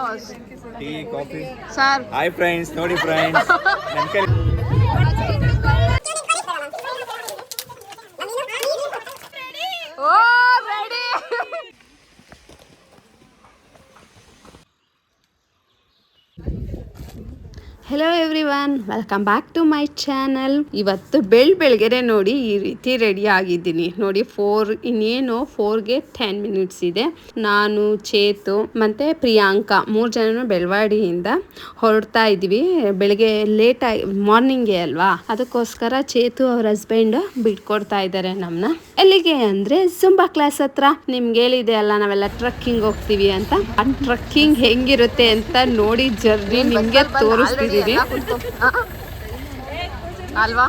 Cheers. Tea coffee sir. Hi friends, ನೋಡಿ friends ನನ್ನ ಕೈ hello everyone, welcome back to my channel. ಇವತ್ತು ಬೆಳಗ್ಗೆನೆ ನೋಡಿ ಈ ರೀತಿ ರೆಡಿ ಆಗಿದ್ದೀನಿ ನೋಡಿ. 4ಗೆ 10 ಮಿನಿಟ್ಸ್ ಇದೆ. ನಾನು, ಚೇತು ಮತ್ತು ಪ್ರಿಯಾಂಕಾ 3 ಜನನು ಬೆಳವಾಡಿಯಿಂದ ಹೊರಡ್ತಾ ಇದ್ವಿ. ಬೆಳಗ್ಗೆ ಲೇಟಾಗಿ ಮಾರ್ನಿಂಗೇ ಅಲ್ವಾ, ಅದಕ್ಕೋಸ್ಕರ ಚೇತು ಅವ್ರ ಹಸ್ಬೆಂಡ್ ಬಿಟ್ಕೊಡ್ತಾ ಇದ್ದಾರೆ ನಮ್ಮನ್ನ. ಎಲ್ಲಿಗೆ ಅಂದರೆ ಜುಂಬಾ ಕ್ಲಾಸ್ ಹತ್ರ. ನಿಮ್ಗೆ ಹೇಳಿದೆ ಅಲ್ಲ, ನಾವೆಲ್ಲ ಟ್ರಕ್ಕಿಂಗ್ ಹೋಗ್ತೀವಿ ಅಂತ. ಆ ಟ್ರಕ್ಕಿಂಗ್ ಹೆಂಗಿರುತ್ತೆ ಅಂತ ನೋಡಿ ಜರ್ನಿ ನಿಮಗೆ ತೋರಿಸ್ತೀವಿ ಅಲ್ವಾ.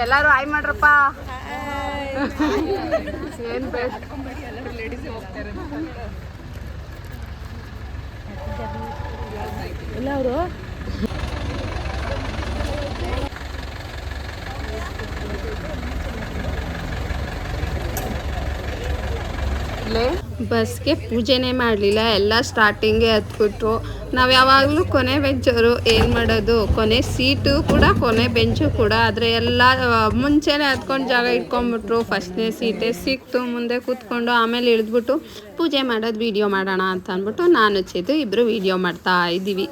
ಎಲ್ಲಾರು ಹಾಯ್ ಮಾಡ್ರಪ್ಪ. ಏನ್ ಬೇಡ ಎಲ್ಲ ಅವರು ಬಸ್ಗೆ ಪೂಜೆನೇ ಮಾಡಲಿಲ್ಲ, ಎಲ್ಲ ಸ್ಟಾರ್ಟಿಂಗೇ ಹತ್ಬಿಟ್ರು. ನಾವು ಯಾವಾಗಲೂ ಕೊನೆ ಬೆಂಚವರು, ಏನು ಮಾಡೋದು, ಕೊನೆ ಸೀಟು ಕೂಡ ಕೊನೆ ಬೆಂಚು ಕೂಡ. ಆದರೆ ಎಲ್ಲ ಮುಂಚೆನೇ ಹತ್ಕೊಂಡು ಜಾಗ ಇಟ್ಕೊಂಡ್ಬಿಟ್ರು. ಫಸ್ಟ್ನೇ ಸೀಟೇ ಸಿಕ್ತು, ಮುಂದೆ ಕೂತ್ಕೊಂಡು ಆಮೇಲೆ ಇಳಿದ್ಬಿಟ್ಟು ಪೂಜೆ ಮಾಡೋದು ವೀಡಿಯೋ ಮಾಡೋಣ ಅಂತ ಅಂದ್ಬಿಟ್ಟು ನಾನು ಚೇತು ಇಬ್ಬರು ವೀಡಿಯೋ ಮಾಡ್ತಾ ಇದ್ದೀವಿ.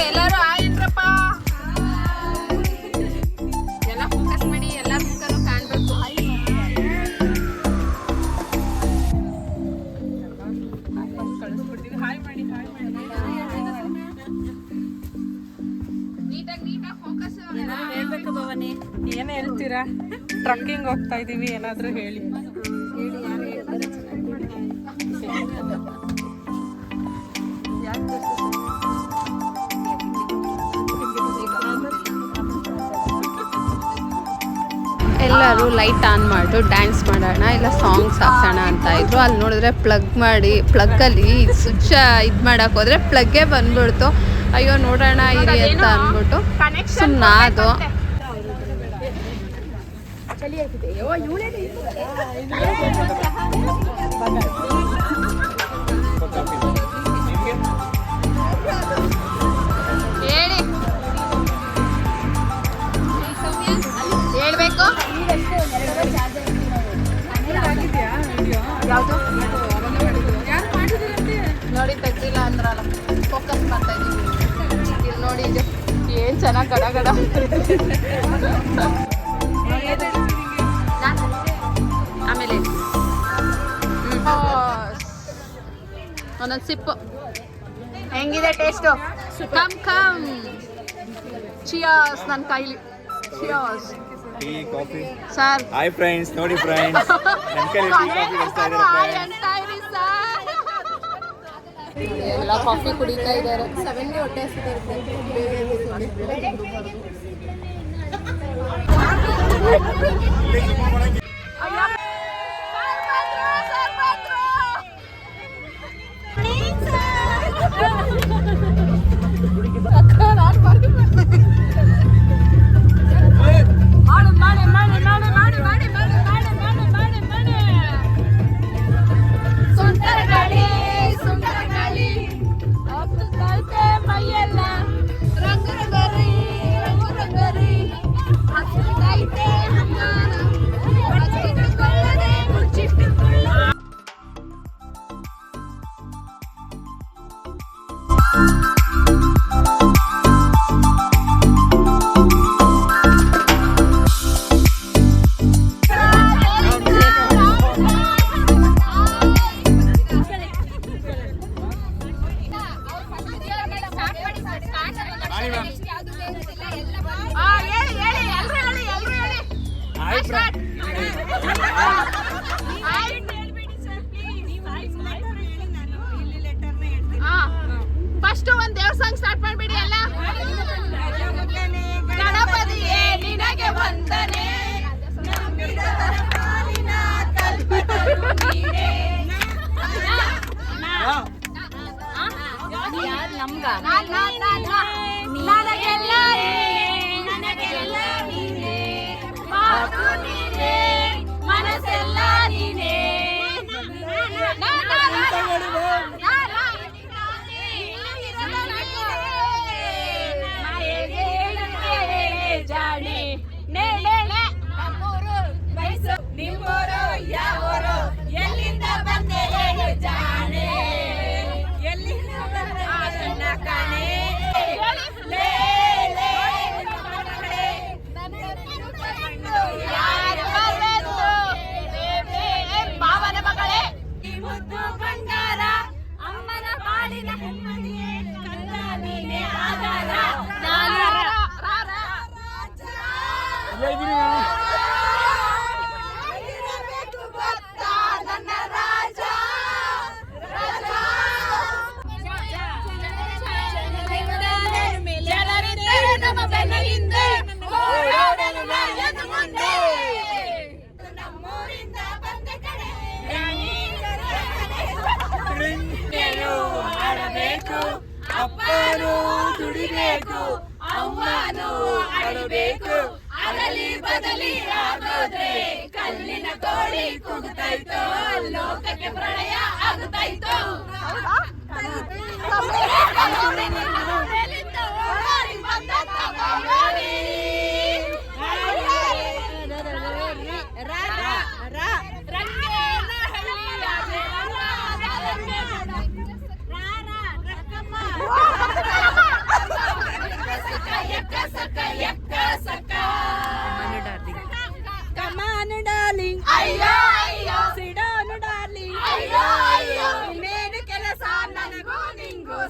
ಎಲ್ಲರೂ ಆಯ್ತ್ರಪ್ಪ, ಎಲ್ಲ ಫೋಕಸ್ ಮಾಡಿ, ಎಲ್ಲ ಮುಖನೂ ಕಾಣಬೇಕು. ನೀಟಾಗಿ ಫೋಕಸ್ ಹೇಳ್ಬೇಕು. ಭವಾನಿ, ಏನೇ ಹೇಳ್ತೀರಾ? ಟ್ರಕ್ಕಿಂಗ್ ಹೋಗ್ತಾ ಇದೀವಿ, ಏನಾದರೂ ಹೇಳಿ. ಎಲ್ಲರೂ ಲೈಟ್ ಆನ್ ಮಾಡಿ ಡ್ಯಾನ್ಸ್ ಮಾಡೋಣ, ಇಲ್ಲ ಸಾಂಗ್ಸ್ ಹಾಕ್ಸೋಣ ಅಂತ ಇದ್ರು. ಅಲ್ಲಿ ನೋಡಿದ್ರೆ ಪ್ಲಗ್ಗಲ್ಲಿ ಸ್ವಿಚ್ ಇದು ಮಾಡೋಕೆ ಹೋದರೆ ಪ್ಲಗ್ಗೇ ಬಂದ್ಬಿಡ್ತು. ಅಯ್ಯೋ ನೋಡೋಣ ಇರಿ ಅಂತ ಅಂದ್ಬಿಟ್ಟು ಸುಮ್ಮನಾದು. ಹೇಳಿ ಹೇಳ್ಬೇಕು. ಯಾವುದು ನೋಡಿ ತೆಗ್ದಿಲ್ಲ ಅಂದ್ರಲ್ಲ, ಫೋಕಸ್ ಮಾಡ್ತಾ ಇದ್ದೀವಿ. ಇಲ್ಲಿ ನೋಡಿ, ಇದು ಏನು ಚೆನ್ನಾಗಿ ಗಡ ಗಡ. ಆಮೇಲೆ ಒಂದೊಂದು ಸಿಪ್ಪು ಹೆಂಗಿದೆ ಟೇಸ್ಟು? ಕಮ್ ಚಿಯರ್ಸ್ ನನ್ನ ಕೈಲಿ. Cheers. Tea coffee sir. Hi friends, ನೋಡಿ ಫ್ರೆಂಡ್ಸ್ ನನ್ನ ಕೈ ಟೀ ಕಾಫಿ ಬರ್ತಾ ಇದೆ ಫ್ರೆಂಡ್ಸ್. ಎಲ್ಲ ಕಾಫಿ ಕುಡಿತಾ ಇದ್ದಾರೆ. 7ಗೆ ಹೊಟ್ಟೆ ಹಸಿದಿರುತ್ತೆ. Hi friend. ಫಸ್ಟ್ ಒಂದ್ ದೇವಸ್ಥಾನ ಸ್ಟಾರ್ಟ್ ಮಾಡ್ಬಿಡಿ ಎಲ್ಲ. ಗಣಪತಿಯೇ ನಿನಗೆ ವಂದನೆ, ನನಗೆಲ್ಲ ನೀನೇ, ಮಾತು ನೀನೇ, ಮನಸ್ಸೆಲ್ಲ ನೀನೇ. ಜಾಣೆ ನಮ್ಮೂರು ಮೈಸೂರು, ನಿಮ್ಮೂರು ಯಾವೂರು, ಎಲ್ಲಿಂದ ಬಂದೆ ಹೇಳು ಜಾಣೆ, ಎಲ್ಲಿಂದ ಬಂದೆ ಸಣ್ಣ ಕಾಣೆ. ಮಾವನ ಮಗಳೇ ಮುದ್ದು ಬಂಗಾರ, ಅಮ್ಮನ ಪಾಲಿನ ಹೆಮ್ಮದಿಯೇ, ಕಂದ ನೀನೆ ಆಧಾರ. ಇರಬೇಕು ಗೊತ್ತ ನನ್ನ ರಾಜ, ಜನರಿದ್ದರೆ ನಮ್ಮ ಬೆನ್ನ ಹಿಂದೆ, ಹೋರಾಡಲು ನಾಯಕ ಮುಂದೆ. ನಮ್ಮೂರಿಂದ ಬಂದ ಕಡೆ ಆಡಬೇಕು, ಅಪ್ಪನೂ ದುಡಿಬೇಕು, ಅಮ್ಮನೂ ಅಡಬೇಕು. ಅಗಲಿ ಬದಲಿ ಆಗೋದ್ರೆ ಕಲ್ಲಿನ ಕೋಳಿ ಕೂಗುತ್ತಾಯ್ತೋ, ಲೋಕಕ್ಕೆ ಪ್ರಳಯ ಆಗುತ್ತಾಯ್ತೋ.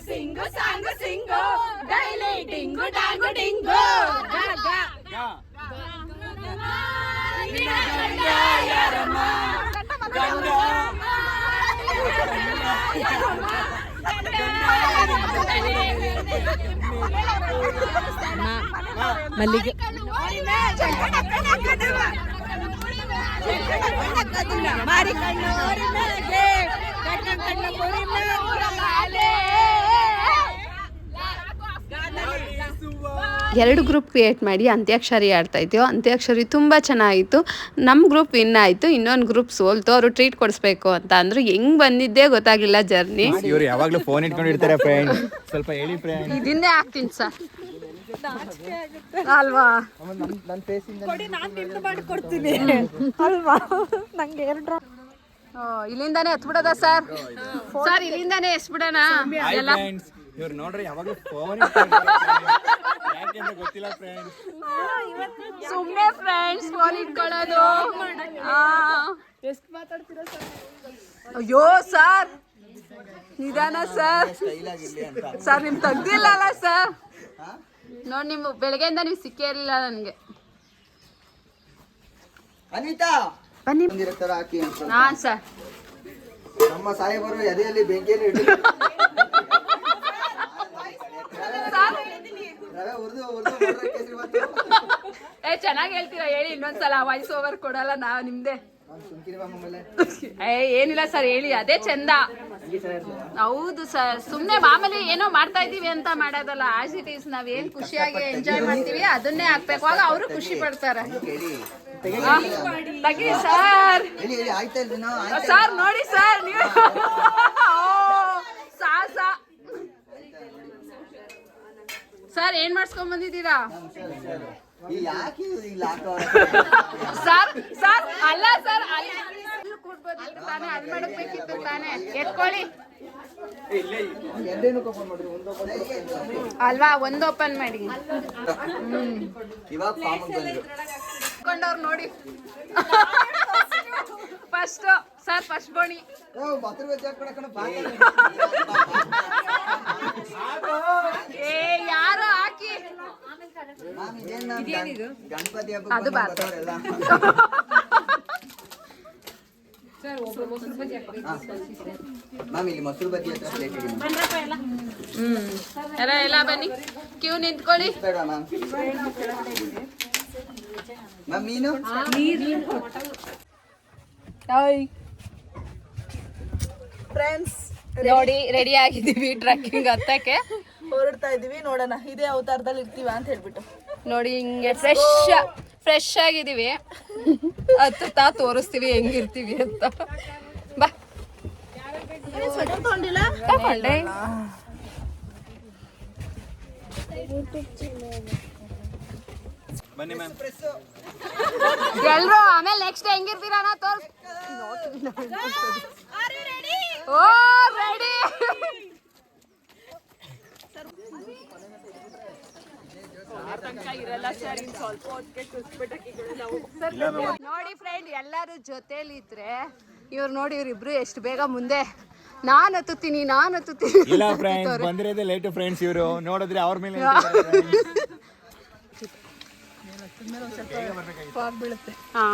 Singo, sango, singo, daily dingo, dango, dingo. ಮಲ್ಲಿಗೆ ಮಾರಿ ಕಣ್ಣೂರಿ ಮೇಗೆ ಕಣ್ಣ ಕಣ್ಣ ಪುರಿ ಮೇಲೆ. 2 ಗ್ರೂಪ್ ಕ್ರಿಯೇಟ್ ಮಾಡಿ ಅಂತ್ಯಾಕ್ಷರಿ ಆಡ್ತಾ ಇದ್ದೀವಿ. ಅಂತ್ಯಾಕ್ಷರಿ ತುಂಬ ಚೆನ್ನಾಗಿತ್ತು. ನಮ್ಮ ಗ್ರೂಪ್ ವಿನ್ ಆಯಿತು, ಇನ್ನೊಂದು ಗ್ರೂಪ್ ಸೋಲ್ತು. ಅವರು ಟ್ರೀಟ್ ಕೊಡಿಸ್ಬೇಕು ಅಂತ ಅಂದರು. ಹೆಂಗೆ ಬಂದಿದ್ದೇ ಗೊತ್ತಾಗಲಿಲ್ಲ ಜರ್ನಿ. ಇವ್ರು ಯಾವಾಗಲೂ ಫೋನ್ ಇಟ್ಕೊಂಡಿರ್ತಾರೆ ಫ್ರೆಂಡ್, ಸ್ವಲ್ಪ ಹೇಳಿ ಫ್ರೆಂಡ್. ಇದನ್ನೇ ಹಾಕ್ತೀನಿ ಸರ್ ಅಲ್ವಾ? ಅಲ್ವಾ? ನಂಗೆ 2 ಇಲ್ಲಿಂದಾನೇ ಎತ್ಬಿಡೋದ ಸರ್? ಸರ್ ಇಲ್ಲಿಂದಾನೇ ಎಸ್ಬಿಡೋಣ ಎಲ್ಲ. ಇವ್ರು ನೋಡ್ರಿ ಯಾವಾಗಲೂ ಫೋನ್ ಗೊತ್ತಿಲ್ಲ ಫ್ರೆಂಡ್ಸ್. ಸುಮ್ಮನೆ ಫ್ರೆಂಡ್ಸ್ ಫೋನ್ ಇಟ್ಕೊಳ್ಳೋದು. ಅಯ್ಯೋ ಸರ್ ನಿಧಾನ ಸರ್. ಸರ್ ನಿಮ್ ತೆಗ್ದಿಲ್ಲಲ್ಲ ಸರ್. ನೋಡಿ ನಿಮ್ಮ ಬೆಳಗ್ಗೆಯಿಂದ ನೀವು ಸಿಕ್ಕೇ ಇರಲಿಲ್ಲ ನನಗೆ. ಅನಿತಾ ಬನ್ನಿ. ಹಾಕಿ ಅಂತ ಹಾಂ ಸರ್. ನಮ್ಮ ಸಾಹೇಬರು ಎದೆಯಲ್ಲಿ ಬೆಂಕಿಯನ್ನು ಇಟ್ಟು ರವೆ ಹುರಿದು ಕೇಸರಿ ಬಾತು. ಚೆನ್ನಾಗಿ ಹೇಳ್ತೀರಾ ಹೇಳಿ ಇನ್ನೊಂದ್ಸಲ. ವಾಯ್ಸ್ ಓವರ್ ಕೊಡಲ್ಲ ನಾವು ನಿಮ್ದೆ. ಏನಿಲ್ಲ ಸರ್ ಹೇಳಿ, ಅದೇ ಚಂದ. ಹೌದು ಸರ್, ಸುಮ್ನೆ ಮಾಮೂಲಿ ಏನೋ ಮಾಡ್ತಾ ಇದೀವಿ ಅಂತ ಮಾಡೋದಲ್ಲ. ಆಸ್ ಇಟ್ ಈಸ್ ನಾವೇನ್ ಖುಷಿಯಾಗಿ ಎಂಜಾಯ್ ಮಾಡ್ತೀವಿ ಅದನ್ನೇ ಹಾಕ್ಬೇಕು, ಆಗ ಅವರು ಖುಷಿ ಪಡ್ತಾರೆ. ತೆಗಿ ಸರ್. ಸರ್ ನೋಡಿ ಸರ್ ನೀವು ಸಾಹಸ. ಸರ್ ಏನ್ ಮಾಡ್ಸ್ಕೊಂಡ್ ಬಂದಿದ್ದೀರಾ ಸರ್? ಸರ್ ಅಲ್ಲ ಸರ್, ಅಲ್ಲಿ ಕೂಡ್ಬೋದಿತ್ತು ತಾನೆ, ಅಲ್ಲಿ ಮಾಡಬೇಕಿತ್ತು ತಾನೆ. ಎತ್ಕೊಳ್ಳಿ ಅಲ್ವಾ, ಒಂದು ಓಪನ್ ಮಾಡಿ. ಕೊಂಡವ್ರು ನೋಡಿ ಫಸ್ಟ್ ಸರ್, ಫಸ್ಟ್ ಬೋಣಿ. ಏ ಯಾರು ಹಾಕಿ ಮ್ಯಾಮ್ ಇದೇನ್ ಮ್ಯಾಮ್ ಗಣಪತಿ ಹಬ್ಬ ಅದು ಬಾತ್. ಮ್ಯಾಮ್ ಇಲ್ಲಿ ಮೊಸರು ಬಜ್ಜಿ ಹತ್ರ ಪ್ಲೇಟ್ ಇಡಿ ಮ್ಯಾಮ್. ಎಲ್ಲ ಬನ್ನಿ, ಕ್ಯೂ ನಿಂತ್ಕೊಳ್ಳಿ. ಬೇಡ ಮ್ಯಾಮ್. ಮ್ಯಾಮ್ ಮೀನು ಫ್ರೆಂಡ್ಸ್ ನೋಡಿ ರೆಡಿ ಆಗಿದ್ದೀವಿ ಟ್ರಕ್ಕಿಂಗ್ ಹತ್ತಕ್ಕೆ. ಹೊರಡ್ತಾ ಇದೀವಿ, ನೋಡೋಣ ಇದೇ ಅವತಾರದಲ್ಲಿ ಇರ್ತೀವ ಅಂತ ಹೇಳ್ಬಿಟ್ಟು. ನೋಡಿ ಹಿಂಗೆ ಫ್ರೆಶ್ ಆಗಿದ್ದೀವಿ, ಹತ್ತುತ್ತಾ ತೋರಿಸ್ತೀವಿ ಹೆಂಗಿರ್ತೀವಿ ಅಂತ. ಬಾ ತಗೊಂಡೆ. ಬನ್ನಿ ಮ್ಯಾಮ್. ಎಲ್ರು ಆಮೇಲೆ ನೆಕ್ಸ್ಟ್ ಹೆಂಗಿರ್ತೀರ ತೋರ್ಸ್. ಓ ರೆಡಿ. ನೋಡಿ ಫ್ರೆಂಡ್, ಎಲ್ಲರೂ ಜೊತೆಲಿದ್ರೆ ಇವ್ರು ನೋಡಿ, ಇವ್ರಿಬ್ರು ಎಷ್ಟು ಬೇಗ ಮುಂದೆ. ನಾನು ಹತ್ತುತ್ತೀನಿ ಇಲ್ಲ ಫ್ರೆಂಡ್ಸ್, ಬಂದಿರೋದೇ ಲೇಟ್ ಫ್ರೆಂಡ್ಸ್. ಇವರು ನೋಡಿದ್ರೆ ಅವ್ರ ಮೇಲೆ ಹಾ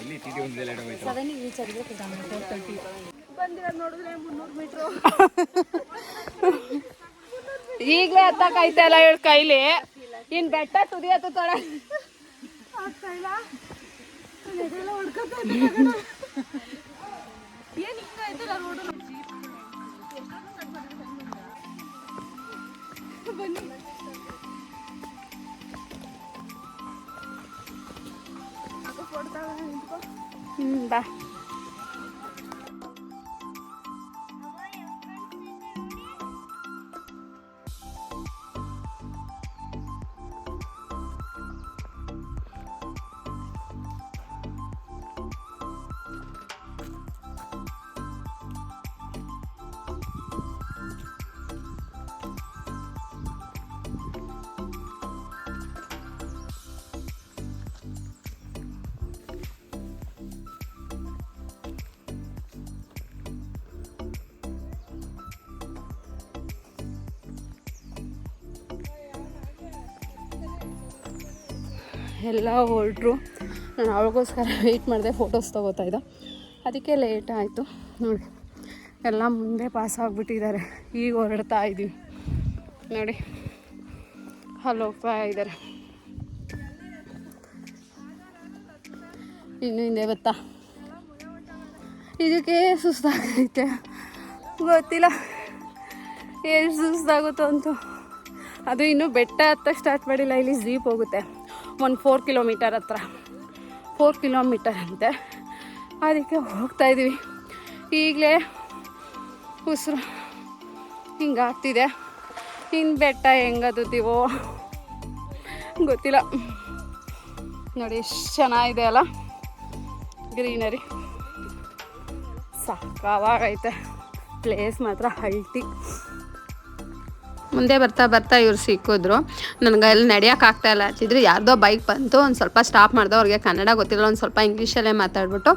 ಇಲ್ಲಿ ಟಿಟಿ ಬಂದಿದೆ ಲೇಟ್ ಆಗೋಯ್ತು. ಈಗಲೇ ಹತ್ತಕ್ಕೈತಲ್ಲ ಇವ್ರ ಕೈಲಿ, ಇನ್ ಬೆಟ್ಟ ತುದಿ ಹತ್ತುತ್ತಾಳ. ಬಾ ಎಲ್ಲ ಹೊರಟ್ರು. ನಾನು ಅವಳಿಗೋಸ್ಕರ ವೆಯ್ಟ್ ಮಾಡಿದೆ, ಫೋಟೋಸ್ ತೊಗೋತಾ ಇದ್ದ, ಅದಕ್ಕೆ ಲೇಟ್ ಆಯಿತು. ನೋಡಿ ಎಲ್ಲ ಮುಂದೆ ಪಾಸ್ ಆಗಿಬಿಟ್ಟಿದ್ದಾರೆ. ಈಗ ಹೊರಡ್ತಾ ಇದ್ದೀವಿ ನೋಡಿ, ಅಲ್ಲಿ ಹೋಗ್ತಾ ಇದ್ದಾರೆ. ಇನ್ನು ಹಿಂದೆ ಗೊತ್ತಾ, ಇದಕ್ಕೆ ಸುಸ್ತಾಗೈತೆ, ಗೊತ್ತಿಲ್ಲ ಎಷ್ಟು ಸುಸ್ತಾಗುತ್ತೋ ಅಂತೂ. ಅದು ಇನ್ನೂ ಬೆಟ್ಟ ಹತ್ತಕ್ಕೆ ಸ್ಟಾರ್ಟ್ ಮಾಡಿಲ್ಲ. ಇಲ್ಲಿ ಜೀಪ್ ಹೋಗುತ್ತೆ ಒಂದು 4 ಕಿಲೋಮೀಟರ್ ಹತ್ರ, 4 ಕಿಲೋಮೀಟರ್ ಅಂತೆ. ಅದಕ್ಕೆ ಹೋಗ್ತಾಯಿದ್ದೀವಿ. ಈಗಲೇ ಉಸಿರು ಹಿಂಗಾಗ್ತಿದೆ. ಇನ್ನು ಬೆಟ್ಟ ಹೆಂಗೆ ಹತ್ತುತ್ತೀವೋ ಗೊತ್ತಿಲ್ಲ. ನೋಡಿ ಎಷ್ಟು ಚೆನ್ನಾಗಿದೆ ಅಲ್ಲ, ಗ್ರೀನರಿ ಸಾಕಾಗೈತೆ. ಪ್ಲೇಸ್ ಮಾತ್ರ ಹಲ್ಟಿ. ಮುಂದೆ ಬರ್ತಾ ಬರ್ತಾ ಇವ್ರು ಸಿಕ್ಕಿದ್ರು. ನನಗೆ ಅಲ್ಲಿ ನಡೆಯೋಕ್ಕಾಗ್ತಾಯಿಲ್ಲ ಹಚ್ಚಿದ್ರು. ಯಾರ್ದೋ ಬೈಕ್ ಬಂತು, ಒಂದು ಸ್ವಲ್ಪ ಸ್ಟಾಪ್ ಮಾಡ್ದೆ. ಅವ್ರಿಗೆ ಕನ್ನಡ ಗೊತ್ತಿಲ್ಲ, ಒಂದು ಸ್ವಲ್ಪ ಇಂಗ್ಲೀಷಲ್ಲೇ ಮಾತಾಡ್ಬಿಟ್ಟು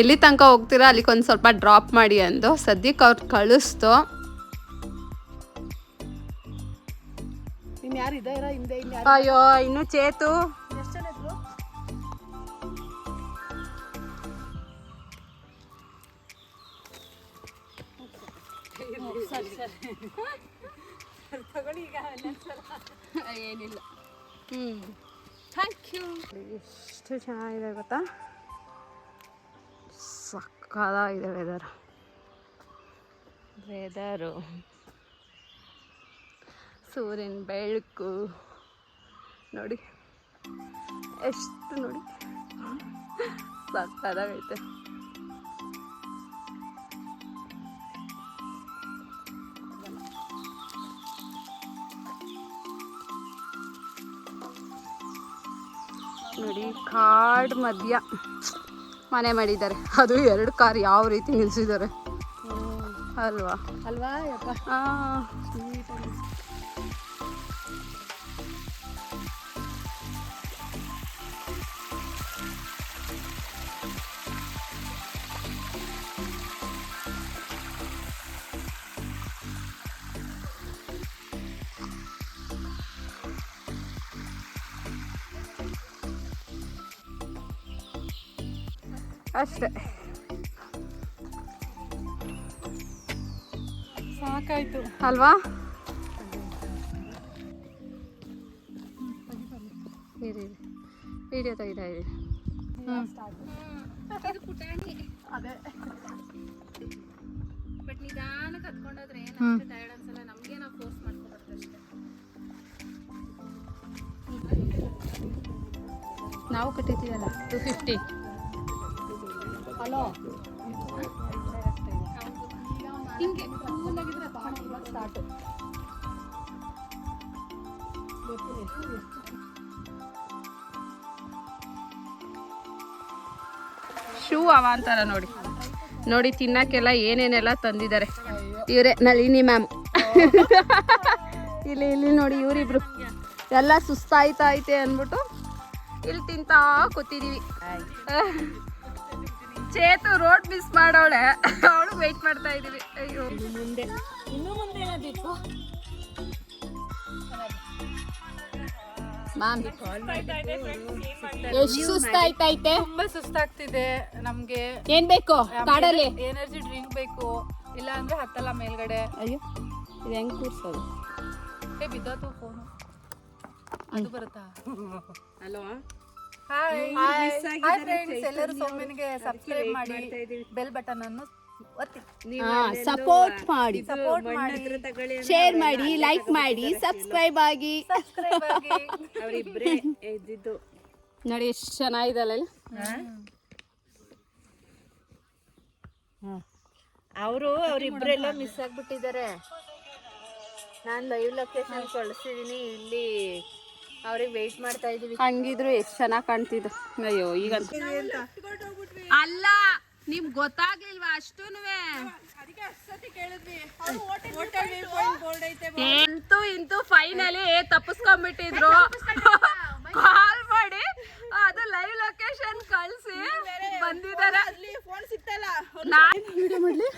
ಎಲ್ಲಿ ತನಕ ಹೋಗ್ತೀರಾ ಅಲ್ಲಿಗೆ ಒಂದು ಸ್ವಲ್ಪ ಡ್ರಾಪ್ ಮಾಡಿ ಅಂದು. ಸದ್ಯಕ್ಕೆ ಅವ್ರು ಕಳಿಸ್ತು. ಅಯ್ಯೋ ಇನ್ನು ಚೇತು ಏನಿಲ್ಲ. Thank you. ಎಷ್ಟು ಚೆನ್ನಾಗಿದೆ ಗೊತ್ತಾ, ಸಕ್ಕತ್ತಾಗಿದೆ ವೆದರು. ಸೂರ್ಯನ ಬೆಳಕು ನೋಡಿ ಎಷ್ಟು, ನೋಡಿ ಸಕ್ಕತ್ತಾಗೈತೆ. ನೋಡಿ ಕಾಡ್ ಮಧ್ಯ ಮನೆ ಮಾಡಿದ್ದಾರೆ. ಅದು 2 ಕಾರ್ ಯಾವ ರೀತಿ ನಿಲ್ಸಿದ್ದಾರೆ ಅಲ್ವಾ ಅಲ್ವಾ ಯಪ್ಪ. ಅಷ್ಟೇ. ಸಾಕಾಯ್ತು ಅಲ್ವಾ? ವಿಡಿಯೋ ತೆಗಿತಾ ಇದ್ದೀವಿ. ಬಟ್ ನಿಧಾನಕ್ಕೆ ಹತ್ಕೊಂಡೋದ್ರೆ ಏನಷ್ಟು ಟೈರ್ಡ್ ಅನ್ಸಲ್ಲ, ನಮಗೆ ನಾವು ಫೋರ್ಸ್ ಮಾಡ್ಕೊಬಾರ್ದು ಅಷ್ಟೇ. ನಾವು ಕಟ್ಟಿದ್ದೀವಲ್ಲ 250. ಹಲೋ ಹಿಂಗೆ ಸ್ಟಾರ್ಟು. ಶೂ ಅವಾಂತರ ನೋಡಿ ನೋಡಿ, ತಿನ್ನಕ್ಕೆಲ್ಲ ಏನೇನೆಲ್ಲ ತಂದಿದ್ದಾರೆ ಇವರೇ, ನಳಿನಿ ಮ್ಯಾಮ್. ಇಲ್ಲಿ ನೋಡಿ ಇವರಿಬ್ರು ಎಲ್ಲ ಸುಸ್ತಾಯ್ತೈತೆ ಅಂದ್ಬಿಟ್ಟು ಇಲ್ಲಿ ತಿಂತಾ ಕೂತಿದೀವಿ. ಚೇತು ರೋಡ್ ಮಿಸ್ ಮಾಡೋಳೆ, ಅವಳು ವೆಯ್ಟ್ ಮಾಡ್ತಾ ಇದೀವಿ. ಅಯ್ಯೋ ಮುಂದೆ ಮ್ಯಾಮ್ ಎಷ್ಟು ಸುಸ್ತಾಯ್ತೈತೆ? ತುಂಬಾ ಸುಸ್ತಾಗ್ತಿದೆ ನಮ್ಗೆ. ಏನ್ ಬೇಕು ಕಾಡಲ್ಲಿ? ಎನರ್ಜಿ ಡ್ರಿಂಕ್ ಬೇಕು, ಇಲ್ಲ ಅಂದ್ರೆ ಹತ್ತಲ್ಲ ಮೇಲ್ಗಡೆ. ಅಯ್ಯೋ ಇದು ಹೆಂಗ್ ಕೂರ್ಸೋದು? ಬಿದ್ದೋತು ಫೋನು, ಅದು ಬರುತ್ತಾ? ಹಲೋ ಹಾಯ್ ಫ್ರೆಂಡ್ಸ್, ಎಲ್ಲರೂ ಸೌಮ್ಯನಿಗೆ ಸಬ್ಸ್ಕ್ರೈಬ್ ಮಾಡಿ, ಬೆಲ್ ಬಟನ್ ಅನ್ನು ಒತ್ತಿ, ಸಪೋರ್ಟ್ ಮಾಡಿ, ಶೇರ್ ಮಾಡಿ, ಮಾಡಿ, ಲೈಕ್ ಮಾಡಿ, ಸಬ್ಸ್ಕ್ರೈಬ್ ಆಗಿ. ಅವರಿಬ್ಬರೇ ಇದ್ದಿದ್ದು ನೋಡಿ ಎಷ್ಟು ಚೆನ್ನಾಗಿದಲ್ಲ. ಅವರಿಬ್ಬರೆಲ್ಲ ಮಿಸ್ ಆಗ್ಬಿಟ್ಟಿದ್ದಾರೆ. ನಾನು ಲೈವ್ ಲೊಕೇಶನ್ ಕಳಿಸಿದೀನಿ, ಇಲ್ಲಿ ಅವ್ರಿಗೆ ವೆಯ್ಟ್ ಮಾಡ್ತಾ ಇದೀವಿ. ಹಂಗಿದ್ರು ಎಷ್ಟು ಚೆನ್ನಾಗಿ ಕಾಣ್ತಿದ್ದು. ಅಯ್ಯೋ ಈಗಂತ ಅಲ್ಲ, ನಿಮ್ ಗೊತ್ತಾಗ್ಲಿಲ್ವಾ ಅಷ್ಟೂನುವೆ? ಇಂತೂ ಫೈನಲಿ ತಪ್ಪಿಸ್ಕೊಂಡ್ಬಿಟ್ಟಿದ್ರು. ಕಾಲ್ ಮಾಡಿ ಅದು ಲೈವ್ ಲೊಕೇಶನ್ ಕಳ್ಸಿ ಬಂದಿದ್ದಾರೆ. ವಿಡಿಯೋ ಮಾಡ್ಲಿ?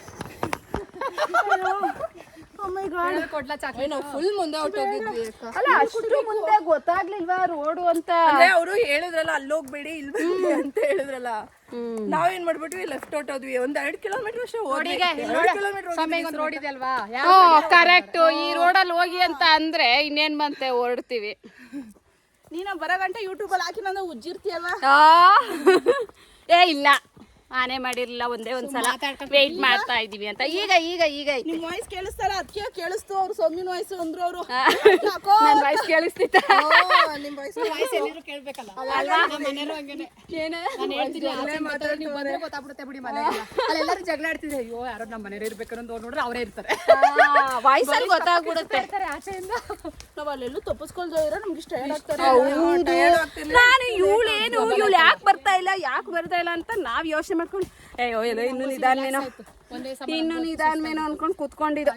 ಫುಲ್ ಮುಂದೆ ಹೊರಟೋಗಿದ್ವಿ. ಅಲ್ಲ ಅಷ್ಟು ಮುಂದೆ ಗೊತ್ತಾಗ್ಲಿಲ್ವಾ ರೋಡು ಅಂತ? ಅವರು ಹೇಳಿದ್ರಲ್ಲ ಅಲ್ಲೋಗ್ಬೇಡಿ ಇಲ್ಲಿ ಬನ್ನಿ ಅಂತ ಹೇಳಿದ್ರಲ್ಲ, ನಾವೇನ್ ಮಾಡ್ಬಿಟ್ವಿ ಲೆಫ್ಟ್ ಹೊಟ್ಟೋದ್ವಿ. ಒಂದ್ 2 ಕಿಲೋಮೀಟರ್ ಅಷ್ಟೇ ರೋಡ್ ಇದೆ ಅಲ್ವಾ? ಕರೆಕ್ಟ್. ಈ ರೋಡಲ್ಲಿ ಹೋಗಿ ಅಂತ ಅಂದ್ರೆ ಇನ್ನೇನ್ ಬಂತೆ, ಹೊರಡ್ತೀವಿ. ನೀನ ಬರೋ ಗಂಟೆ ಯೂಟ್ಯೂಬ್ ಅಲ್ಲಿ ಹಾಕಿ ನಾನು ಉಜ್ಜಿರ್ತೀಯಲ್ವಾ? ಏ ಇಲ್ಲ, ಆನೆ ಮಾಡಿರ್ಲಿಲ್ಲ, ಒಂದೇ ಒಂದ್ಸಲ ವೇಟ್ ಮಾಡ್ತಾ ಇದೀವಿ ಅಂತ. ಈಗ ಈಗ ಈಗ ನಿಮ್ ವಾಯ್ಸ್ ಕೇಳಿಸ್ತಲ್ಲ, ಅದಕ್ಕೆ ಕೇಳಿಸ್ತು. ಅವ್ರು ಸೌಮ್ಯನ ವಾಯ್ಸ್ ಅಂದ್ರು. ಅವರು ನನ್ ವಾಯ್ಸ್ ಕೇಳಿಸ್ತಿತ್ತ? ನಿಮ್ ವಾಯ್ಸ್ ಕೇಳ್ಬೇಕಲ್ಲ ಅಲ್ವಾ? ಗೊತ್ತಾಗ್ಬಿಡುತ್ತೆ ಬಿಡಿ. ಅಲ್ಲೆಲ್ಲರೂ ಜಗಳ ಆಡ್ತಿದ್ರೆ, ಅಯ್ಯೋ ಯಾರೋ ನಮ್ಮ ಮನೇಲಿ ಇರ್ಬೇಕು ಅಂತ ನೋಡ್ರೆ ಅವರೇ ಇರ್ತಾರೆ. ವಾಯ್ಸ್ ಅಲ್ಲಿ ಗೊತ್ತಾಗ್ಬಿಡುತ್ತೆ. ಆಚೆಯಿಂದ ನಾವ್ ಅಲ್ಲೆಲ್ಲೂ ತಪ್ಪಿಸ್ಕೊಳ್ತಾ ಇರೋ ನಮ್ಗೆ ಇಷ್ಟ ಆಗ್ತಾರೆ. ನಾನು ಇವಳೇನು ಇವಳು ಯಾಕೆ ಬರ್ತಾ ಇಲ್ಲ ಅಂತ ನಾವ್ ಯೋಚನೆ ಮಾಡ್ಕೊಂಡು, ಅಯ್ಯೋ ಇನ್ನು ನಿಧಾನವೇನೋ ಅನ್ಕೊಂಡ್ ಕುತ್ಕೊಂಡಿದ್ದು.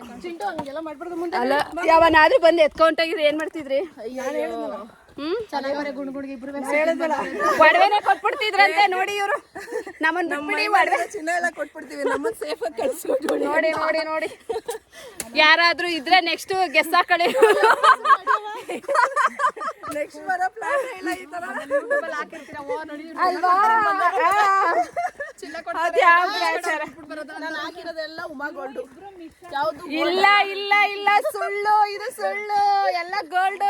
ಹಂಗೆಲ್ಲ ಮಾಡ್ಬಾರ್ದು. ಮುಂದೆ ಅಲ್ಲ, ಯಾವನಾದ್ರೂ ಬಂದು ಎತ್ಕೊಂಡೋಗಿದ್ರೆ ಏನ್ ಮಾಡ್ತಿದ್ರಿ? ಒಡವೆನೆ ಕೊಟ್ಬಿಡ್ತಿದ್ರಂತೆ ನೋಡಿ ಇವ್ರು. ನಮ್ಮನ್ನ ಚಿನ್ನ ಎಲ್ಲ ಕೊಟ್ಬಿಡ್ತೀವಿ, ನಮ್ಮನ್ನ ಸೇಫ್ ಆಗಿ ಕಳ್ಸ್ಕೊಟ್ಟು. ನೋಡಿ ನೋಡಿ ನೋಡಿ, ಯಾರಾದ್ರೂ ಇದ್ರೆ ನೆಕ್ಸ್ಟ್ ಗೆಸ್ ಹಾಕಳಿ. ನೆಕ್ಸ್ಟ್ ಬರೋ ಪ್ಲಾನ್ ಇಲ್ಲ ಈ ತರ ಅಲ್ವಾ? ನಾನು ಹಾಕಿರೋದೆಲ್ಲ ಉಮಾಗೋಲ್ಡು. ಯಾವ್ದು ಇಲ್ಲ ಇಲ್ಲ ಇಲ್ಲ, ಸುಳ್ಳು, ಇದು ಸುಳ್ಳು. ಎಲ್ಲ ಗೋಲ್ಡ್.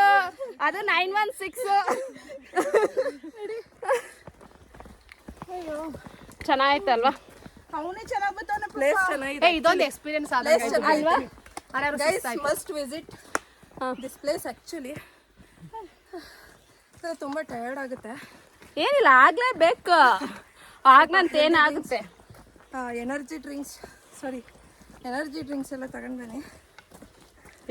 ಅದು 916. ಚೆನ್ನಾಯ್ತಲ್ವಾ? ಅವನೇ ಚೆನ್ನಾಗಿ ಬರ್ತಾನೆ. ಪ್ಲೇಸ್ ಚೆನ್ನಾಗಿದೆ. ಇದೊಂದು ಎಕ್ಸ್ಪೀರಿಯನ್ಸ್ ಅಲ್ವಾ? Guys must visit this place. Actually ತುಂಬಾ ಟಯರ್ಡ್ ಆಗುತ್ತೆ. ಏನಿಲ್ಲ, ಆಗ್ಲೇಬೇಕು. ಆಗ್ಲಂತ ಏನಾಗುತ್ತೆ? ಎನರ್ಜಿ ಡ್ರಿಂಕ್ಸ್ ಎಲ್ಲ ತಗೊಂಡ್ ಬನ್ನಿ.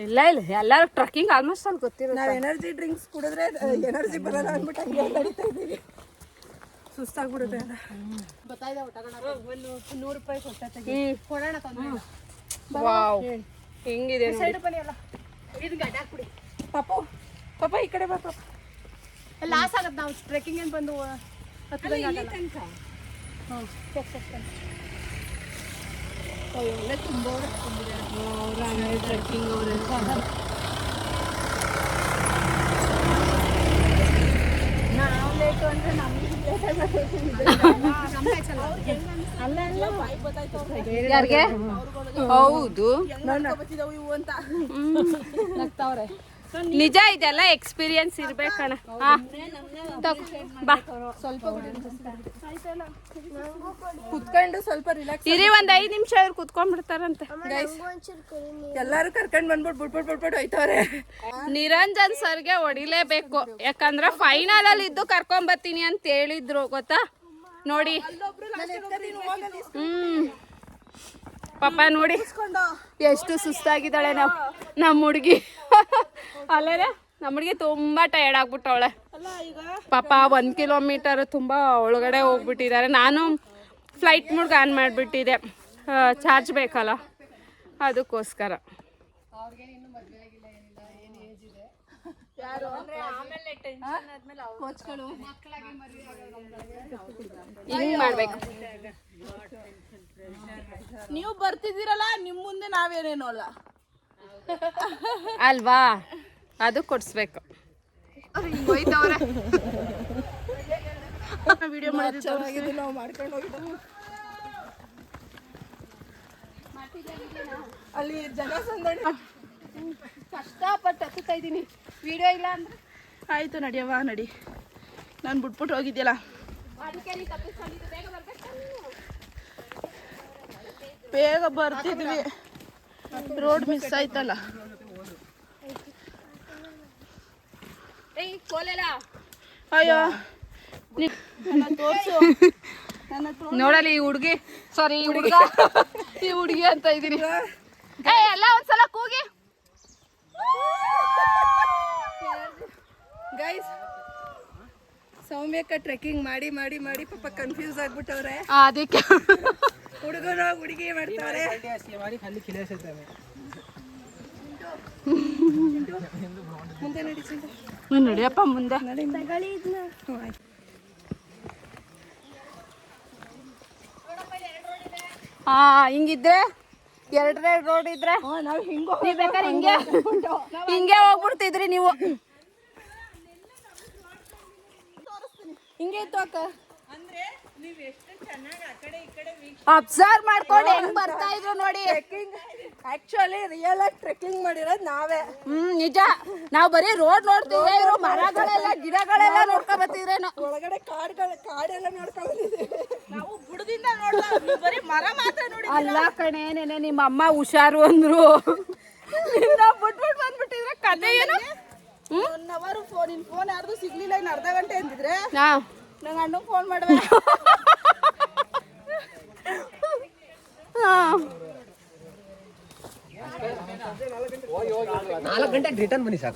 ಇಲ್ಲ ಇಲ್ಲ, ಎಲ್ಲರೂ ಟ್ರಕ್ಕಿಂಗ್ ಆಲ್ಮೋಸ್ಟ್ ಅಲ್ಲಿ ಗೊತ್ತಿರುತ್ತೆ. ನಾವು ಎನರ್ಜಿ ಡ್ರಿಂಕ್ಸ್ ಕುಡಿದ್ರೆ ಎನರ್ಜಿ ಬರಲ್ಲ ಅಂದ್ಬಿಟ್ಟು ಹಂಗೆ ನಡೀತಾ ಇದ್ದೀವಿ. ಸುಸ್ತಾಗ್ಬಿಡುತ್ತೆ. ವಾವ್, ಹೆಂಗಿದೆ ನೋಡಿ. ಪಾಪ ಈ ಕಡೆ ಬಾ. ಲಾಸ್ ಆಗತ್ತೆ. ನಾವು ಟ್ರೆಕ್ಕಿಂಗ್ ಏನು ಬಂದು ನಾವು ಲೇಟು ಅಂದ್ರೆ ನಮ್ಗೆ ಯಾರಿಗೆ ಹೌದು ಇವು ಅಂತ ನಿಜ, ಇದೆಲ್ಲ ಎಕ್ಸ್ಪೀರಿಯನ್ಸ್ ಇರ್ಬೇಕಣ್ಣ. ಬಾ ಕುತ್ಕೊಂಡು ಸ್ವಲ್ಪ ರಿಲ್ಯಾಕ್ಸ್ ಇರಿ, ಒಂದ್ 5 ನಿಮಿಷ ಇವ್ರು ಕುತ್ಕೊಂಡ್ಬಿಡ್ತಾರಂತೆ. ಎಲ್ಲಾರು ಕರ್ಕೊಂಡ್ ಬಿಟ್ಬಿಟ್ಟು ಹೋಯ್ತವ್ರೆ. ನಿರಂಜನ್ ಸರ್ಗೆ ಹೊಡಿಲೇಬೇಕು, ಯಾಕಂದ್ರೆ ಫೈನಲ್ ಅಲ್ಲಿ ಇದ್ದು ಕರ್ಕೊಂಡ್ ಬರ್ತೀನಿ ಅಂತ ಹೇಳಿದ್ರು ಗೊತ್ತಾ ನೋಡಿ. ಪಾಪ ನೋಡಿ ಎಷ್ಟು ಸುಸ್ತಾಗಿದ್ದಾಳೆ ನಮ್ಮ ಹುಡುಗಿ. ಅಲ್ಲೇ ನಮ್ಮ ಹುಡುಗಿ ತುಂಬಾ ಟಯರ್ಡ್ ಆಗ್ಬಿಟ್ಟವಳೆ ಪಾಪ. 1 ಕಿಲೋಮೀಟರ್ ತುಂಬಾ ಒಳಗಡೆ ಹೋಗ್ಬಿಟ್ಟಿದ್ದಾರೆ. ನಾನು ಫ್ಲೈಟ್ ಮೂಡ್ಗೆ ಆನ್ ಮಾಡಿಬಿಟ್ಟಿದ್ದೆ, ಚಾರ್ಜ್ ಬೇಕಲ್ಲ ಅದಕ್ಕೋಸ್ಕರ. ಹಿಂಗ್ ಮಾಡ್ಬೇಕು. ನೀವು ಬರ್ತಿದ್ದೀರಲ್ಲ, ನಿಮ್ ಮುಂದೆ ನಾವೇನೇನು ಅಲ್ಲ ಅಲ್ವಾ, ಅದು ಕೊಡ್ಸ್ಬೇಕು. ವಿಡಿಯೋ ಮಾಡಿದ್ದು ನಾವು ಮಾಡ್ಕೊಂಡು ಹೋಗಿದ್ದು. ಅಲ್ಲಿ ಜನ ಸಂದಣಿ ಕಷ್ಟಪಟ್ಟು ಹತ್ತುತ್ತಾ ಇದ್ದೀನಿ, ವಿಡಿಯೋ ಇಲ್ಲ ಅಂದ್ರೆ. ಆಯ್ತು ನಡಿಯವ್ವ ನಡಿ, ನಾನು ಬಿಟ್ಬಿಟ್ಟು ಹೋಗಿದ್ಯಲ್ಲ. ಬೇಗ ಬರ್ತಿದ್ವಿ, ರೋಡ್ ಮಿಸ್ ಆಯ್ತಲ್ಲ. ಅಯ್ಯೋ ತೋರ್ಸು. ನೋಡಲಿ ಈ ಹುಡುಗಿ, ಸಾರಿ ಈ ಹುಡುಗ, ಈ ಹುಡುಗಿ ಅಂತ ಇದೀನಿ. ಎಲ್ಲ ಒಂದ್ಸಲ ಕೂಗಿ. ಗೈಸ್, ಸೌಮ್ಯಕ್ಕ ಟ್ರೆಕ್ಕಿಂಗ್ ಮಾಡಿ ಮಾಡಿ ಮಾಡಿ ಪಾಪ ಕನ್ಫ್ಯೂಸ್ ಆಗ್ಬಿಟ್ಟವ್ರೆ. ಅದಕ್ಕೆ ಹುಡುಗರು ಹುಡುಗಿ ಮಾಡ್ತಾವ್ರೆ. ಮುಂದೆ ನಡಿ ಚಿಂಟು. ನಡಿಯಪ್ಪ ಮುಂದೆ. ಹಾ, ಹಿಂಗಿದ್ರೆ 2 ರೋಡ್ ಇದ್ರೆ ನಾವು ಹಿಂಗ ನೀವ್ ಬೇಕಾದ್ರೆ ಹಿಂಗೆ ಹೋಗ್ಬಿಡ್ತಿದ್ರಿ ನೀವು. ಹಿಂಗೆ ಇತ್ತು ಅಕ್ಕ. ಅಬ್ಸರ್ವ್ ಮಾಡ್ಕೊಂಡು ಹೆಂಗ್ ಬರ್ತಾ ಇದ್ರು ನೋಡಿ. ಆಕ್ಚುಲಿ ರಿಯಲ್ ಆಗಿ ಟ್ರೆಕ್ಕಿಂಗ್ ಮಾಡಿರೋದು ನಾವೇ. ನಿಜ, ನಾವ್ ಬರೀ ರೋಡ್ ನೋಡ್ತೀವಿ, ಇವ್ರು ಮರಗಳೆಲ್ಲ ಗಿಡಗಳೆಲ್ಲ ನೋಡ್ಕೊಂಡ್ ಬರ್ತಿದ್ರೇನು. ಒಳಗಡೆ ಕಾಡೆಲ್ಲ ನೋಡ್ಕೊಂಡ್ ಬಂದಿದ್ದೀವಿ ನಾವು. ಬುಡದಿಂದ ನೋಡ್ತಾ ಬರೀ ಮರ ಮಾತ್ರ ನೋಡಿ. ಅಲ್ಲ ಕಣೆ, ನೆನೆ ನಿಮ್ಮ ಅಮ್ಮ ಹುಷಾರು ಅಂದ್ರು, ಬಿಟ್ಬಿಟ್ಟು ಬಂದ್ಬಿಟ್ಟಿದ್ರೆ ಕತೆ ಏನು. 1 ಅವರ್ ಫೋನ್ ಯಾರ್ದು ಸಿಗ್ಲಿಲ್ಲ, ಇನ್ನು ಅರ್ಧ ಗಂಟೆ ಅಂತಿದ್ರೆ ಹಾ, ನಂಗೆ ಅಣ್ಣಗೆ ಫೋನ್ ಮಾಡುವೆ. 4 ಗಂಟೆಗೆ ರಿಟರ್ನ್ ಬನ್ನಿ ಸರ್.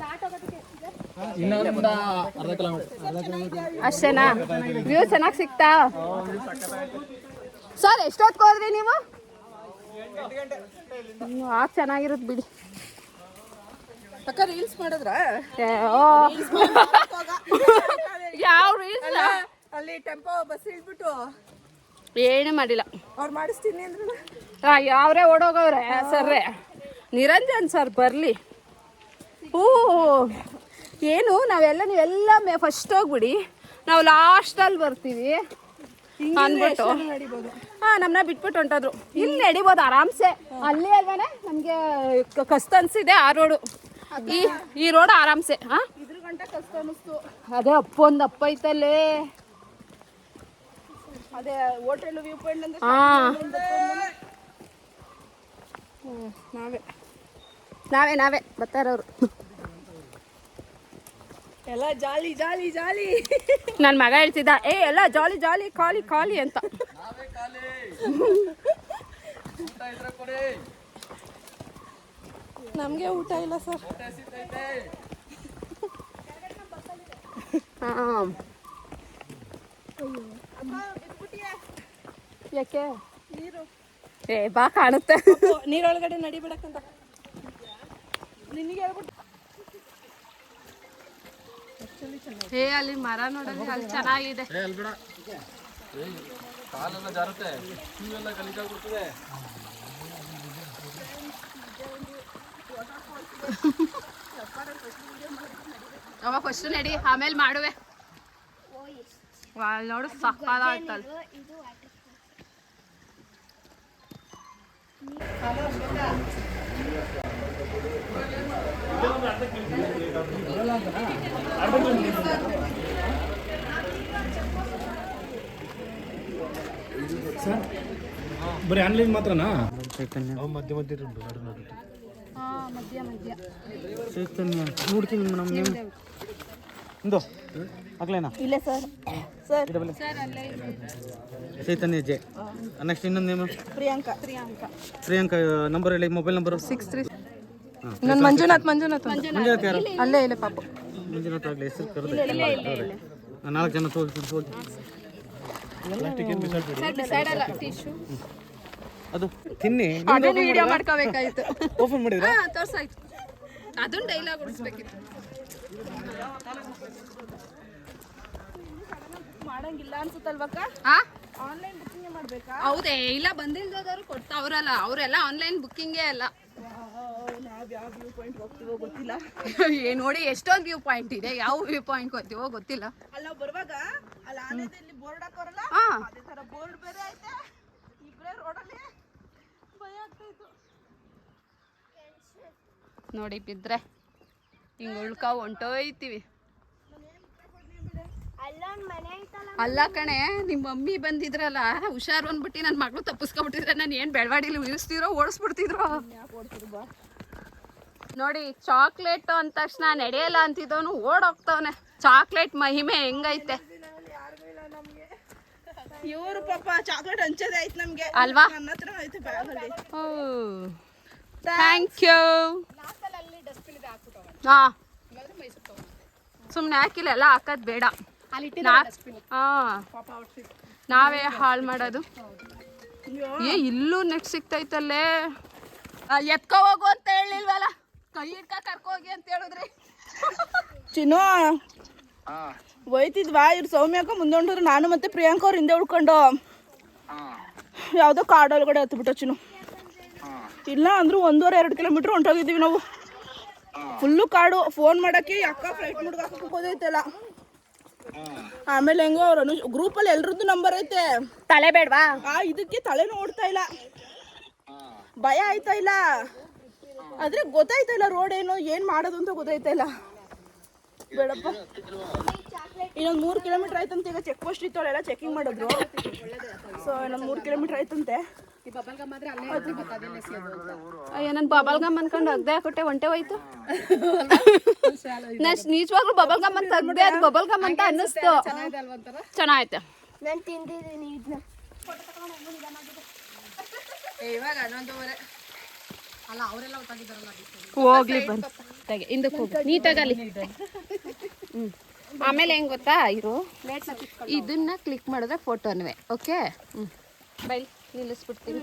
ಅಷ್ಟೇನಾ? ವ್ಯೂ ಚೆನ್ನಾಗಿ ಸಿಕ್ತಾ ಸರ್? ಎಷ್ಟೊತ್ತಿಗೆ ಹೋದ್ರಿ ನೀವು? ಆಗ ಚೆನ್ನಾಗಿರುತ್ತೆ ಬಿಡಿ. ಅಕ್ಕ ರೀಲ್ಸ್ ಮಾಡಿದ್ರ? ಯಾವ ರೀಲ್ಸ್? ಅಲ್ಲಿ ಟೆಂಪೋ ಬಸ್ ಇಳ್ಬಿಟ್ಟು ಏನು ಮಾಡಿಲ್ಲ. ಅವ್ರು ಮಾಡಿಸ್ತೀನಿ ಅಂದ್ರು. ಯಾವ್ರೇ ಓಡೋಗವ್ರೆ ಸರ್ರೆ. ನಿರಂಜನ್ ಸರ್ ಬರಲಿ. ಏನು ನೀವೆಲ್ಲ ಫಸ್ಟ್ ಹೋಗ್ಬಿಡಿ, ನಾವು ಲಾಸ್ಟಲ್ಲಿ ಬರ್ತೀವಿ ಅಂದ್ಬಿಟ್ಟು ನಮ್ಮನ್ನ ಬಿಟ್ಬಿಟ್ಟು ಹೊಂಟೋದ್ರು. ಇಲ್ಲಿ ನಡಿಬೋದು ಆರಾಮ್ಸೆ. ಅಲ್ಲಿ ಅಲ್ವೇನೆ ನಮಗೆ ಕಷ್ಟ ಅನ್ಸಿದೆ ಆ ರೋಡು. ಈ ರೋಡ್ ಆರಾಮ್ಸೆ. ಇದ್ರ ಗಂಟೆ ಕಷ್ಟ ಅನಿಸ್ತು. ಅದೇ ಒಂದು ಅಪ್ಪ ಐತಲ್ಲೇ, ಅದೇ ಹೋಟೆಲ್ ವ್ಯೂ ಪಾಯಿಂಟ್ ಅಂದ್ರೆ ನಾವೇ ಬರ್ತಾ ಇರೋರು. ಎಲ್ಲ ಜಾಲಿ ಜಾಲಿ ಜಾಲಿ. ನನ್ನ ಮಗ ಹೇಳ್ತಿದ್ದ, ಎಲ್ಲ ಜಾಲಿ ಜಾಲಿ ಖಾಲಿ ಖಾಲಿ ಅಂತ. ನಮ್ಗೆ ಊಟ ಇಲ್ಲ ಸರ್. ಯಾಕೆ? ನೀರು ಬಾ ಕಾಣುತ್ತೆ. ನೀರೊಳಗಡೆ ನಡಿಬಿಡಕ್ಕಂತ ನಿನಗೆ ಹೇಳ್ಬಿಟ್ಟು. ಅಲ್ಲಿ ಮರ ನೋಡೋದು ಅಲ್ಲಿ ಚೆನ್ನಾಗಿದೆ. ಅವ ಫಸ್ಟ್ ನಡಿ, ಆಮೇಲೆ ಮಾಡುವೆ. ನೋಡು ಸಕ್ಕತ್ತಾಯ್ತಲ್ಲ. ಸರ್ ಬರೀ ಆನ್ಲೈನ್ ಮಾತ್ರನಾ? ಮಧ್ಯ ಮಧ್ಯ ಚೈತನ್ಯ ನೋಡ್ತೀನಿ ಮೇಡಮ್ ನೀವು ಇಂದು ಆಗ್ಲೇನಾ? ಇಲ್ಲ ಸರ್. ಸರ್ ಚೈತನ್ಯ ಜೆ. ನೆಕ್ಸ್ಟ್ ಇನ್ನೊಂದು ನೇಮ್ ಪ್ರಿಯಾಂಕಾ. ಪ್ರಿಯಾಂಕಾ. ನಂಬರ್ ಹೇಳಿ, ಮೊಬೈಲ್ ನಂಬರು. 63. ನಾನು ಮಂಜುನಾಥ್ ಮಂಜುನಾಥ್ ಯಾರು? ಅಲ್ಲೇ ಇಲ್ಲ ಪಾಪ. ಮಂಜುನಾಥ್ ಆಗಲಿ, ಹೆಸರು ಕರೆದು 4 ಜನ ಹೋಗಿ. ಅದು ತಿನ್ನಿ. ವಿಡಿಯೋ ಮಾಡ್ಕೋಬೇಕಾಯ್ತು. ಓಪನ್ ಮಾಡಿದ್ರೆ ತೋರ್ಸಾಯ್ತು. ಅದನ್ನ ಡೈಲಾಗ್ ಉಳಿಸ್ಬೇಕಿತ್ತು. ಮಾಡಂಗಿಲ್ಲ ಅನ್ಸುತ್ತಲ್ವಕ್ಕ? ಆನ್ಲೈನ್ ಬುಕ್ಕಿಂಗ್ ಮಾಡ್ಬೇಕಾ? ಹೌದೇ? ಇಲ್ಲ, ಬಂದಿಲ್ದವರು ಕೊಡ್ತಾವ್ರಲ್ಲ, ಅವರೆಲ್ಲ ಆನ್ಲೈನ್ ಬುಕ್ಕಿಂಗೇ ಅಲ್ಲ. ನಾವ್ ಯಾವ ವ್ಯೂ ಪಾಯಿಂಟ್ ಹೋಗ್ತೀವೋ ಗೊತ್ತಿಲ್ಲ. ನೋಡಿ ಎಷ್ಟೊಂದು ವ್ಯೂ ಪಾಯಿಂಟ್ ಇದೆ, ಯಾವ ವ್ಯೂ ಪಾಯಿಂಟ್ ಹೋಗ್ತೀವೋ ಗೊತ್ತಿಲ್ಲ. ಅಲ್ಲ ಬರುವಾಗ ಅಲ್ಲಿ ಆನೆದಲ್ಲಿ ಬೋರ್ಡ್ ಹಾಕೋರಲ್ಲ, ಅದೇ ತರ ಬೋರ್ಡ್ ಬೇರೆ ಐತೆ. ಇಬ್ಬರೇ ರೋಡಲ್ಲಿ ಭಯ ಆಗ್ತಾಯಿತ್ತು. ನೋಡಿ ಬಿದ್ರೆ ಹಿಂಗೆ ಉಳ್ಕ ಹೊಂಟೋಯ್ತೀವಿ. ಅಲ್ಲ ಕಣೆ, ನಿಮ್ಮ ಮಮ್ಮಿ ಬಂದಿದ್ರಲ್ಲ, ಹುಷಾರು ಅಂದ್ಬಿಟ್ಟು ನನ್ನ ಮಗಳು ತಪ್ಪಿಸ್ಕೊಬಿಟ್ಟಿದ್ರೆ ನಾನು ಏನು ಬೆಳವಾಡಿಲಿ ಉಳಿಸ್ತಿದ್ರೋ ಓಡಿಸ್ಬಿಡ್ತಿದ್ರು. ನೋಡಿ, ಚಾಕ್ಲೇಟ್ ಅಂದ ತಕ್ಷಣ ನಡೆಯಲ್ಲ ಅಂತಿದ್ದವನು ಓಡೋಗ್ತವನೆ. ಚಾಕ್ಲೇಟ್ ಮಹಿಮೆ ಹೆಂಗೈತೆ ಇವರು ಪಾಪ ಚಾಕ್ಲೇಟ್ ಹಂಚೋದೇ ಆಯ್ತು ನಮ್ಗೆ ಅಲ್ವಾ? ನನ್ನ ಹತ್ರ ಐತೆ ಬ್ಯಾಗಲ್ಲಿ. Thank you. ಹಾಂ, ಸುಮ್ಮನೆ ಹಾಕಿಲ್ಲ, ಎಲ್ಲ ಹಾಕೋದು ಬೇಡ. ನಾವೇ ಹಾಳು ಮಾಡೋದು. ಇಲ್ಲೂ ನೆಟ್ ಸಿಗ್ತೈತಲ್ಲೇ. ಎತ್ಕೊ ಹೋಗು ಅಂತ ಹೇಳಿಲ್ವಲ್ಲ, ಕೈ ಹಿಡ್ಕ ಕರ್ಕೋಗಿ ಅಂತ ಹೇಳಿದ್ರಿ. ಚಿನ್ನು ಹೋಯ್ತಿದ್ವಾ, ಇವ್ರು ಸೌಮ್ಯಕ್ಕ ಮುಂದೆ ಹೊಂಟಿದ್ರು, ನಾನು ಮತ್ತೆ ಪ್ರಿಯಾಂಕಾ ಅವ್ರು ಹಿಂದೆ ಉಳ್ಕೊಂಡು ಯಾವುದೋ ಕಾಡು ಒಳಗಡೆ ಹತ್ಬಿಟ್ಟು ಚಿನ್ನು. ಇಲ್ಲ ಅಂದ್ರೂ 1.5-2 ಕಿಲೋಮೀಟ್ರ್ ಹೊಂಟೋಗಿದ್ದೀವಿ ನಾವು. ಫುಲ್ಲು ಕಾಡು. ಫೋನ್ ಮಾಡೋಕ್ಕೆ ಅಕ್ಕ ಫ್ಲೈಟ್ ಮುಡ್ಗೆ ಹಾಕಕ್ಕೆ ಹೋದೈತಲ್ಲ. ಆಮೇಲೆ ಹೆಂಗೋ ಅವ್ರು ಗ್ರೂಪಲ್ಲಿ ಎಲ್ರದ್ದು ನಂಬರ್ ಐತೆ. ತಲೆ ಬೇಡವಾ? ಇದಕ್ಕೆ ತಲೆನೂ ಓಡ್ತಾ ಇಲ್ಲ, ಭಯ ಆಯ್ತಾ ಇಲ್ಲ. ಆದ್ರೆ ಗೊತ್ತಾಯ್ತಾ ಇಲ್ಲ ರೋಡ್ ಏನು ಮಾಡೋದು ಅಂತ ಗೊತ್ತಾಯ್ತಾ ಇಲ್ಲ. ಬೇಡಪ್ಪ, ಇನ್ನೊಂದು 3 ಕಿಲೋಮೀಟರ್ ಆಯ್ತಂತೆ. ಈಗ ಚೆಕ್ ಪೋಸ್ಟ್ ಇತ್ತು, ಅಲ್ಲೆಲ್ಲ ಚೆಕಿಂಗ್ ಮಾಡಿದ್ರು. ಸೊ ಇನ್ನೊಂದು 3 ಕಿಲೋಮೀಟರ್ ಆಯ್ತಂತೆ. ಅಯ್ಯ, ನಾನು ಬಬಲ್ ಗಮ್ ಅನ್ಕೊಂಡು ಅಗ್ದೆ ಹಾಕೊಟ್ಟೆ, ಒಂಟೆ ಹೋಯ್ತು. ನಿಜವಾಗ್ಲೂ ಬಬಲ್ ಗಮ್ ಅಂತ ಅಗ್ದೆ, ಅದು ಬಬಲ್ ಗಮ್ ಅಂತ ಅನ್ನಿಸ್ತು. ಚೆನ್ನಾಯ್ತು. ನಾನು ತಿಂದಿದ್ದೀನಿ ಇದನ್ನ. ಇವಾಗ 11:30 ಹೋಗ್ಲಿ ಬಂದು ಹಿಂದಕ್ಕೆ ಹೋಗಿ ನೀಟಾಗಲಿ. ಆಮೇಲೆ ಹೆಂಗೆ ಗೊತ್ತಾ, ಇರು, ಇದನ್ನ ಕ್ಲಿಕ್ ಮಾಡಿದ್ರೆ ಫೋಟೋನ್ವೇ. Okay, by ನಿಲ್ಲಿಸ್ಬಿಡ್ತೀನಿ.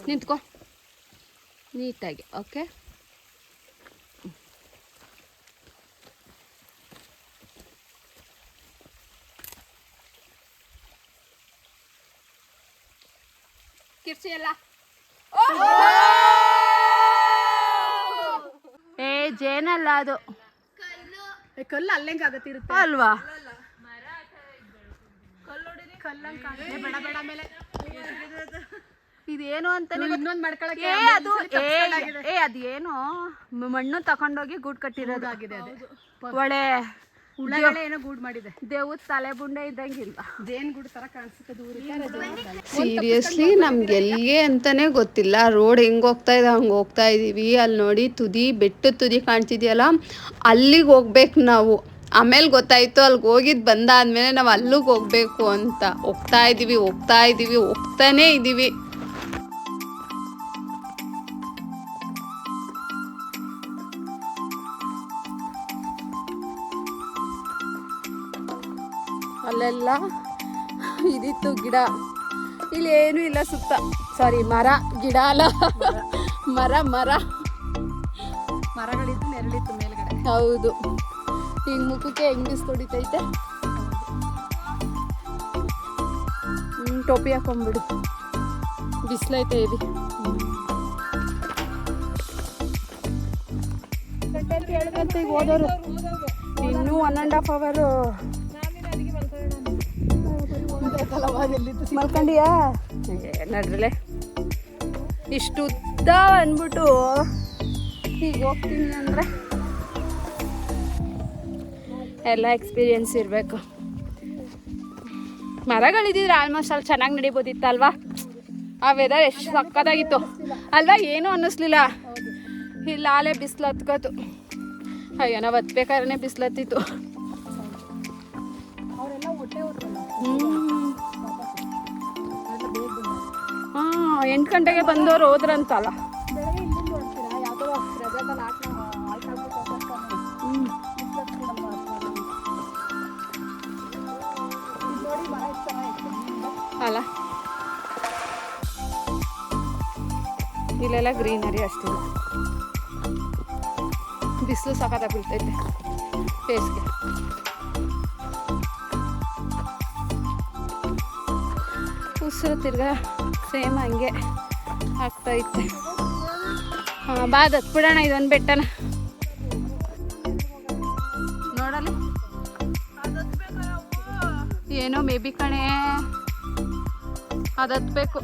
ನಿಂತ್ಕೋ ನೀಟಾಗಿ. ಓಕೆ, ಕಿರ್ಚಿ ಎಲ್ಲ. ಜೇನಲ್ಲ ಅದು, ಕಲ್ಲು ಅಲ್ಲೆಂಗೆ ಆಗತ್ತಿರುತ್ತೆ ಅಲ್ವಾ? ಇದೇನು ಅಂತ ಇನ್ನೊಂದು ಮಾಡ್ಕೊಳಕ್ಕೆ ಅದೇನು ಮಣ್ಣು ತಕೊಂಡೋಗಿ ಗೂಡ್ ಕಟ್ಟಿರೋದಾಗಿದೆ. ಅದು ಒಳ್ಳೆ ಏನೋ ಗೂಡ್ ಮಾಡಿದೆ. ದೇವ್ರ ತಲೆ ಬುಂಡೆ ಇದ್ದಂಗಿಲ್ಲ, ಜೇನ್ ಗೂಡ್ ತರ ಕಾಣಿಸುತ್ತೆ. ಸೀರಿಯಸ್ಲಿ ನಮ್ಗೆ ಎಲ್ಲಿಗೆ ಅಂತಾನೆ ಗೊತ್ತಿಲ್ಲ. ರೋಡ್ ಹೆಂಗ್ ಹೋಗ್ತಾ ಇದೆ ಹಂಗೆ ಹೋಗ್ತಾ ಇದೀವಿ. ಅಲ್ಲಿ ನೋಡಿ ತುದಿ, ಬೆಟ್ಟದ ತುದಿ ಕಾಣ್ತಿದ್ಯಲ್ಲ, ಅಲ್ಲಿಗೆ ಹೋಗ್ಬೇಕು ನಾವು. ಆಮೇಲೆ ಗೊತ್ತಾಯ್ತು, ಅಲ್ಲಿಗೆ ಹೋಗಿದ್ದು ಬಂದಾದ್ಮೇಲೆ ನಾವು ಅಲ್ಲಿಗೆ ಹೋಗ್ಬೇಕು ಅಂತ. ಹೋಗ್ತಾ ಇದೀವಿ ಹೋಗ್ತಾನೇ ಇದೀವಿ. ಅಲ್ಲೆಲ್ಲ ಇದಿತ್ತು ಗಿಡ, ಇಲ್ಲಿ ಏನೂ ಇಲ್ಲ ಸುತ್ತ. ಸಾರಿ, ಮರ, ಗಿಡ ಅಲ್ಲ, ಮರಗಳಿತ್ತು, ನೆರಳಿತ್ತು ಮೇಲ್ಗಡೆ. ಹೌದು, ಹಿಂಗ್ ಮುಖಕ್ಕೆ ಹೆಂಗ್ ಬಿಸ್ ಹೊಡಿತೈತೆ. ಟೋಪಿ ಹಾಕೊಂಡ್ಬಿಡು, ಬಿಸಿಲೈತೆ ಇವಿ. ಹೇಳ್ದಂತೆ ಈಗ ಹೋದವರು ಇನ್ನೂ 1.5 hour ಮಲ್ಕೊಂಡಿಯಾ? ನಡ್ರಲೆ ಇಷ್ಟು ಉದ್ದ ಅಂದ್ಬಿಟ್ಟು ಈಗ ಹೋಗ್ತೀನಿ ಅಂದರೆ ಎಲ್ಲ ಎಕ್ಸ್ಪೀರಿಯನ್ಸ್ ಇರಬೇಕು. ಮರಗಳಿದ್ದಿದ್ರೆ ಆಲ್ಮೋಸ್ಟ್ ಅಲ್ಲಿ ಚೆನ್ನಾಗಿ ನಡಿಬೋದಿತ್ತಲ್ವಾ? ಆ ವೆದರ್ ಎಷ್ಟು ಸಕ್ಕತ್ತಾಗಿತ್ತು ಅಲ್ವಾ? ಏನೂ ಅನ್ನಿಸ್ಲಿಲ್ಲ. ಇಲ್ಲ ಆಲೇ ಬಿಸಿಲು ಹತ್ಕೋತು. ಅಯ್ಯೋ ನಾವು ಹತ್ಬೇಕಾದ್ರೆ ಬಿಸಿಲು ಹತ್ತಿತ್ತು. ಹಾಂ 8 ಗಂಟೆಗೆ ಬಂದವರು ಹೋದ್ರಂತಲ್ಲ. ಅಲ್ಲ ಇಲ್ಲೆಲ್ಲ ಗ್ರೀನರಿ ಅಷ್ಟಿಲ್ಲ. ಬಿಸಿಲು ಸಖತ್ತಾಗಿ ಬೀಳ್ತೈತೆ ಫೇಸ್ಗೆ. ಉಸಿರು ತಿರ್ಗಾ ಸೇಮ್ ಹಂಗೆ ಆಗ್ತೈತೆ. ಹಾಂ ಬಾ ಹತ್ಬಿಡೋಣ ಇದೊಂದು ಬೆಟ್ಟನ ನೋಡಲಿ. ಏನೋ ಮೇ ಬಿ ಕಣೆ ಅದು ಹತ್ಬೇಕು.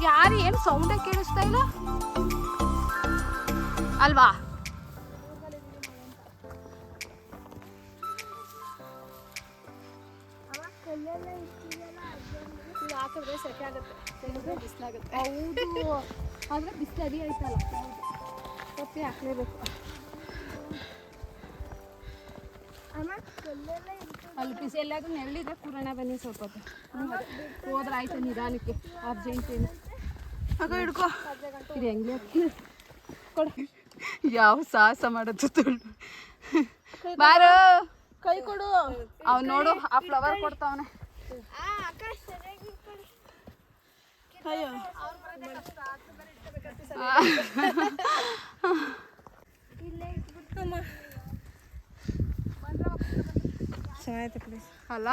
ಯಾರು ಏನು ಸೌಂಡೇ ಕೇಳಿಸ್ತಾ ಇಲ್ಲ ಅಲ್ವಾ? ಹಾಕಿದ್ರೆ ಸೆಕೆ ಆಗುತ್ತೆ, ಬಿಸಿಲಾಗುತ್ತೆ. ಹೌದು, ಆದರೆ ಬಿಸಿಲು ಅಡಿ ಆಯ್ತಲ್ಲ, ಕಪ್ಪಿ ಹಾಕ್ಲೇಬೇಕು. ಅಲ್ಲಿ ಬಿಸಿ ಎಲ್ಲಾದ್ರೂ ನೆರಳಿದ್ರೆ ಕೂರೋಣ ಬನ್ನಿ ಸ್ವಲ್ಪ ಹೊತ್ತು. ಹೋದ್ರೆ ಆಯ್ತು ನಿಧಾನಕ್ಕೆ, ಅರ್ಜೆಂಟ್ ಏನು. ಆಗ ಹಿಡ್ಕೊ ಇದು ಹೆಂಗೆ ಕೊಡ. ಯಾವ ಸಾಹಸ ಮಾಡೋದು ತುಳು. ಬಾರು ಕೈ ಕೊಡು. ಅವ್ನು ನೋಡು ಆ ಫ್ಲವರ್ ಕೊಡ್ತಾವನೆ. ಅಯ್ಯೋ ಅಲ್ಲ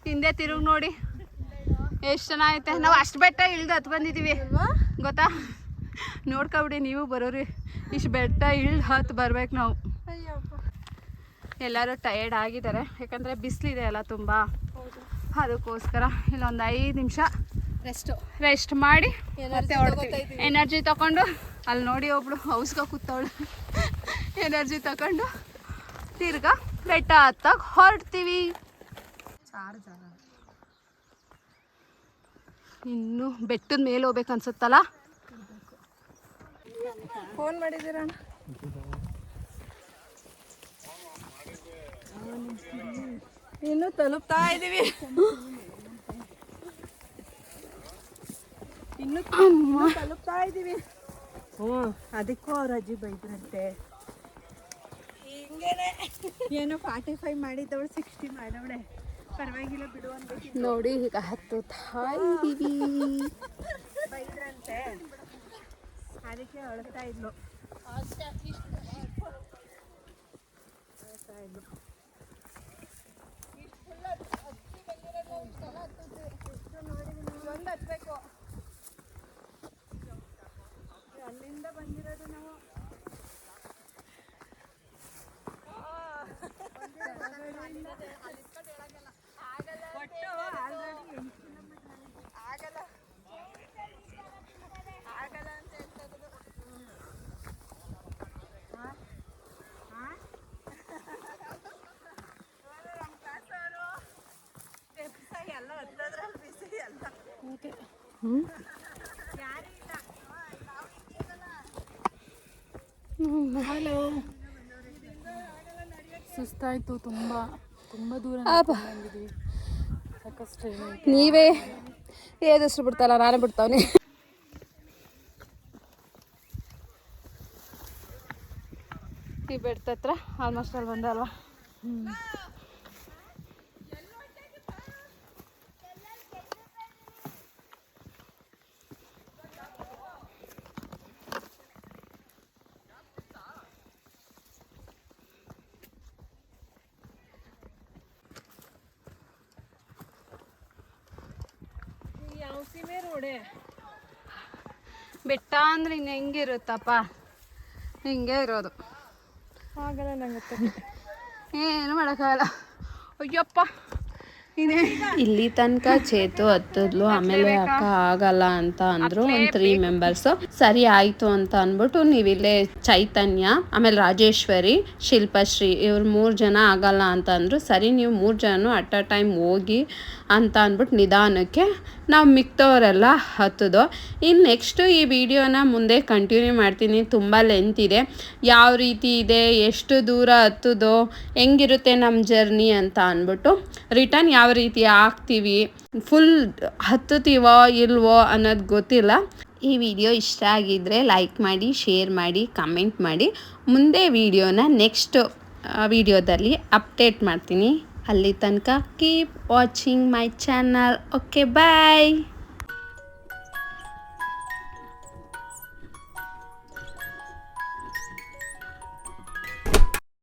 ಹಿಂದೆ ತಿರುಗಿ ನೋಡಿ ಎಷ್ಟು ಚೆನ್ನಾಗೈತೆ. ನಾವು ಅಷ್ಟು ಬೆಟ್ಟ ಇಳ್ದು ಹತ್ತು ಬಂದಿದ್ದೀವಿ ಗೊತ್ತಾ? ನೋಡ್ಕೊಬಿಡಿ ನೀವು ಬರೋರಿ. ಇಷ್ಟು ಬೆಟ್ಟ ಇಳ್ದು ಹತ್ತು ಬರ್ಬೇಕು ನಾವು. ಎಲ್ಲರೂ ಟಯರ್ಡ್ ಆಗಿದ್ದಾರೆ, ಯಾಕಂದರೆ ಬಿಸಿಲಿದೆ ಅಲ್ಲ ತುಂಬ. ಅದಕ್ಕೋಸ್ಕರ ಇಲ್ಲೊಂದು 5 ನಿಮಿಷ ರೆಸ್ಟ್ ಮಾಡಿ ಮತ್ತೆ ಹೊಡ್ತೀವಿ. ಎನರ್ಜಿ ತಗೊಂಡು ಅಲ್ಲಿ ನೋಡಿ ಒಬ್ಳು ಹೌಸ್ಗೆ ಕೂತವಳು. ಎನರ್ಜಿ ತಗೊಂಡು ತಿರ್ಗಾ ಬೆಟ್ಟ ಹತ್ತಾಗ ಹೊರಡ್ತೀವಿ. ಇನ್ನು ಬೆಟ್ಟದ ಮೇಲೆ ಹೋಗ್ಬೇಕು ಅನ್ಸುತ್ತಲ್ಲ. ಫೋನ್ ಮಾಡಿದ್ದೀರ? ಇನ್ನು ತಲುಪ್ತಾ ಇದ್ದೀವಿ. ಇನ್ನು ತಲುಪ್ತಾ ಇದ್ದೀವಿ. ಹ್ಞೂ ಅದಕ್ಕೂ ಅವ್ರ ಅಜ್ಜಿ ಬೈದ್ರಂತೆ. ಹಿಂಗೇನೆ ಏನೋ 45 ಮಾಡಿದ್ದವಳು 60 ಮಾಡವಳೆ. ಪರವಾಗಿಲ್ಲ ಬಿಡು ಅನ್ಬೇಕು. ನೋಡಿ ಈಗ ಹತ್ತುತ್ತಾ ಇದ್ದೀವಿ. ಬೈದ್ರಂತೆ, ಅದಕ್ಕೆ ಅಳ್ತಾ ಇದ್ಲು. ಒಂದು ಹತ್ಬೇಕು. ಅಲ್ಲಿಂದ ಬಂದಿರೋದು ನಾವು. ಹಲೋ, ಸುಸ್ತಾಯ್ತು, ತುಂಬ ದೂರ ಬಂದಿದ್ವಿ. ಸಾಕಷ್ಟು ನೀವೇ ಏದಷ್ಟು ಬಿಡ್ತಾರ, ನಾನೇ ಬಿಡ್ತಾವನಿ. ಈ ಬೆಟ್ಟ ಹತ್ರ ಆಲ್ಮೋಸ್ಟ್ ಅಲ್ಲಿ ಬಂದಲ್ವಾ. ಬೆಟ್ಟ ಅಂದ್ರೆ ಇನ್ನು ಹೆಂಗಿರುತ್ತಪ್ಪ, ಹಿಂಗೆ ಇರೋದು. ಆಗಲ್ಲ ನಂಗೆ ಏನು ಮಾಡೋಕ್ಕಾಗಲ್ಲ. ಅಯ್ಯಪ್ಪ ಇಲ್ಲಿ ತನಕ ಚೇತು ಹತ್ತಿದ್ಲು, ಆಮೇಲೆ ಅಕ್ಕ ಆಗಲ್ಲ ಅಂತ ಅಂದ್ರು. ಒಂದು 3 ಮೆಂಬರ್ಸ್ ಸರಿ ಆಯ್ತು ಅಂತ ಅಂದ್ಬಿಟ್ಟು ನೀವಿಲ್ಲೇ ಚೈತನ್ಯ, ಆಮೇಲೆ ರಾಜೇಶ್ವರಿ, ಶಿಲ್ಪಶ್ರೀ ಇವ್ರು 3 ಜನ ಆಗಲ್ಲ ಅಂತ ಅಂದ್ರು. ಸರಿ ನೀವು 3 ಜನ ಅಟ್ ಅ ಟೈಮ್ ಹೋಗಿ ಅಂತ ಅಂದ್ಬಿಟ್ಟು ನಿಧಾನಕ್ಕೆ ನಾವು ಮಿಕ್ತವರೆಲ್ಲ ಹತ್ತೋದು. ಇನ್ನು ನೆಕ್ಸ್ಟು ಈ ವಿಡಿಯೋನ ಮುಂದೆ ಕಂಟಿನ್ಯೂ ಮಾಡ್ತೀನಿ. ತುಂಬ ಲೆಂತ್ ಇದೆ, ಯಾವ ರೀತಿ ಇದೆ, ಎಷ್ಟು ದೂರ ಹತ್ತೋದು, ಹೆಂಗಿರುತ್ತೆ ನಮ್ಮ ಜರ್ನಿ ಅಂತ ಅಂದ್ಬಿಟ್ಟು ರಿಟರ್ನ್ ಯಾವ ರೀತಿ ಆಗ್ತೀವಿ, ಫುಲ್ ಹತ್ತುತ್ತೀವೋ ಇಲ್ವೋ ಅನ್ನೋದು ಗೊತ್ತಿಲ್ಲ. ಈ ವಿಡಿಯೋ ಇಷ್ಟ ಆಗಿದ್ದರೆ ಲೈಕ್ ಮಾಡಿ, ಶೇರ್ ಮಾಡಿ, ಕಮೆಂಟ್ ಮಾಡಿ. ಮುಂದೆ ವಿಡಿಯೋನ ನೆಕ್ಸ್ಟ್ ವಿಡಿಯೋದಲ್ಲಿ ಅಪ್ಡೇಟ್ ಮಾಡ್ತೀನಿ. ಅಲ್ಲಿ ತನಕ keep watching my channel. Okay, bye.